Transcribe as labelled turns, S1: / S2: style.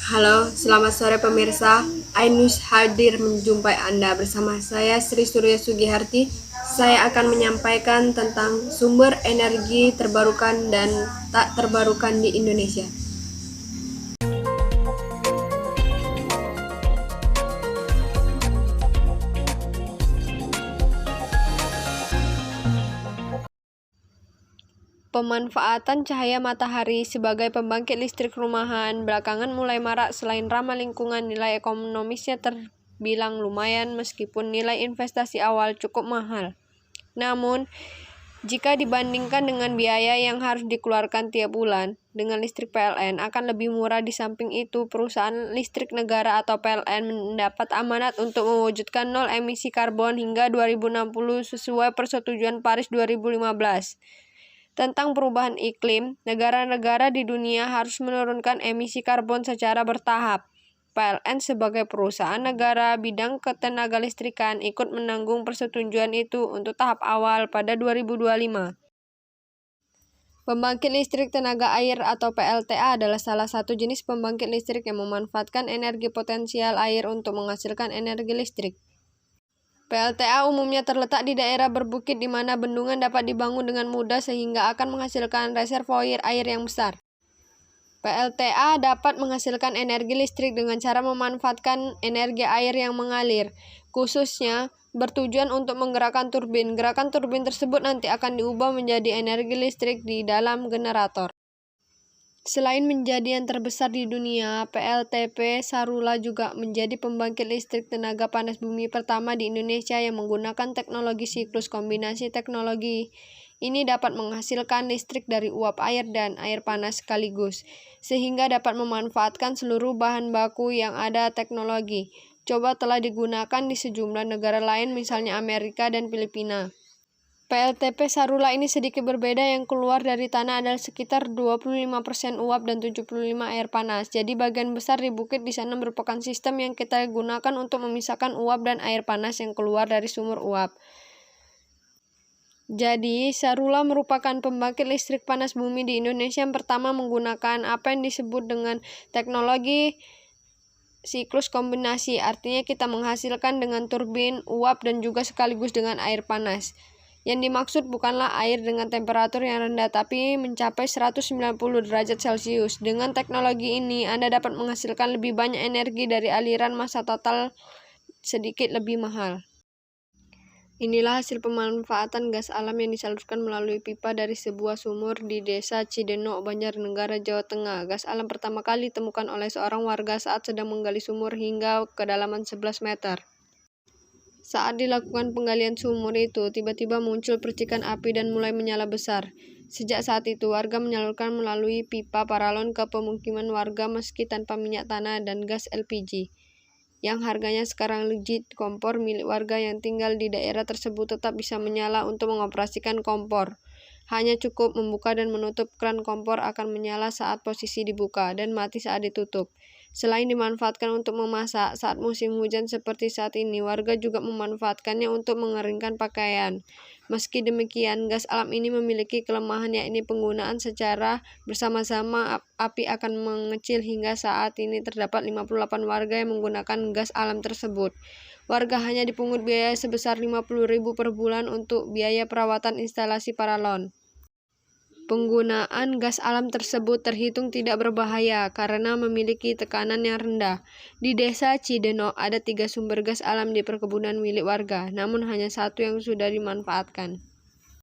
S1: Halo, selamat sore pemirsa. Ainus hadir menjumpai Anda bersama saya Sri Surya Sugiharti. Saya akan menyampaikan tentang sumber energi terbarukan dan tak terbarukan di Indonesia. Pemanfaatan cahaya matahari sebagai pembangkit listrik rumahan belakangan mulai marak. Selain ramah lingkungan, nilai ekonomisnya terbilang lumayan meskipun nilai investasi awal cukup mahal. Namun, jika dibandingkan dengan biaya yang harus dikeluarkan tiap bulan, dengan listrik PLN akan lebih murah. Di samping itu, perusahaan listrik negara atau PLN mendapat amanat untuk mewujudkan nol emisi karbon hingga 2060 sesuai Persetujuan Paris 2015. Tentang perubahan iklim, negara-negara di dunia harus menurunkan emisi karbon secara bertahap. PLN sebagai perusahaan negara bidang ketenaga listrikan ikut menanggung persetujuan itu untuk tahap awal pada 2025. Pembangkit listrik tenaga air atau PLTA adalah salah satu jenis pembangkit listrik yang memanfaatkan energi potensial air untuk menghasilkan energi listrik. PLTA umumnya terletak di daerah berbukit di mana bendungan dapat dibangun dengan mudah sehingga akan menghasilkan reservoir air yang besar. PLTA dapat menghasilkan energi listrik dengan cara memanfaatkan energi air yang mengalir, khususnya bertujuan untuk menggerakkan turbin. Gerakan turbin tersebut nanti akan diubah menjadi energi listrik di dalam generator. Selain menjadi yang terbesar di dunia, PLTP Sarula juga menjadi pembangkit listrik tenaga panas bumi pertama di Indonesia yang menggunakan teknologi siklus kombinasi. Teknologi ini dapat menghasilkan listrik dari uap air dan air panas sekaligus, sehingga dapat memanfaatkan seluruh bahan baku yang ada. Teknologi coba telah digunakan di sejumlah negara lain, misalnya Amerika dan Filipina. PLTP Sarula ini sedikit berbeda, yang keluar dari tanah adalah sekitar 25% uap dan 75% air panas. Jadi bagian besar di bukit di sana merupakan sistem yang kita gunakan untuk memisahkan uap dan air panas yang keluar dari sumur uap. Jadi, Sarula merupakan pembangkit listrik panas bumi di Indonesia yang pertama menggunakan apa yang disebut dengan teknologi siklus kombinasi. Artinya kita menghasilkan dengan turbin, uap, dan juga sekaligus dengan air panas. Yang dimaksud bukanlah air dengan temperatur yang rendah, tapi mencapai 190 derajat Celcius. Dengan teknologi ini, Anda dapat menghasilkan lebih banyak energi dari aliran massa total sedikit lebih mahal. Inilah hasil pemanfaatan gas alam yang disalurkan melalui pipa dari sebuah sumur di Desa Cidenok, Banjarnegara, Jawa Tengah. Gas alam pertama kali ditemukan oleh seorang warga saat sedang menggali sumur hingga kedalaman 11 meter. Saat dilakukan penggalian sumur itu, tiba-tiba muncul percikan api dan mulai menyala besar. Sejak saat itu, warga menyalurkan melalui pipa paralon ke pemukiman warga meski tanpa minyak tanah dan gas LPG, yang harganya sekarang legit. Kompor milik warga yang tinggal di daerah tersebut tetap bisa menyala. Untuk mengoperasikan kompor, hanya cukup membuka dan menutup keran. Kompor akan menyala saat posisi dibuka dan mati saat ditutup. Selain dimanfaatkan untuk memasak saat musim hujan seperti saat ini, warga juga memanfaatkannya untuk mengeringkan pakaian. Meski demikian, gas alam ini memiliki kelemahan, yakni penggunaan secara bersama-sama. Api akan mengecil. Hingga saat ini terdapat 58 warga yang menggunakan gas alam tersebut. Warga hanya dipungut biaya sebesar 50.000 per bulan untuk biaya perawatan instalasi paralon. Penggunaan gas alam tersebut terhitung tidak berbahaya karena memiliki tekanan yang rendah. Di Desa Cidenok ada 3 sumber gas alam di perkebunan milik warga, namun hanya 1 yang sudah dimanfaatkan.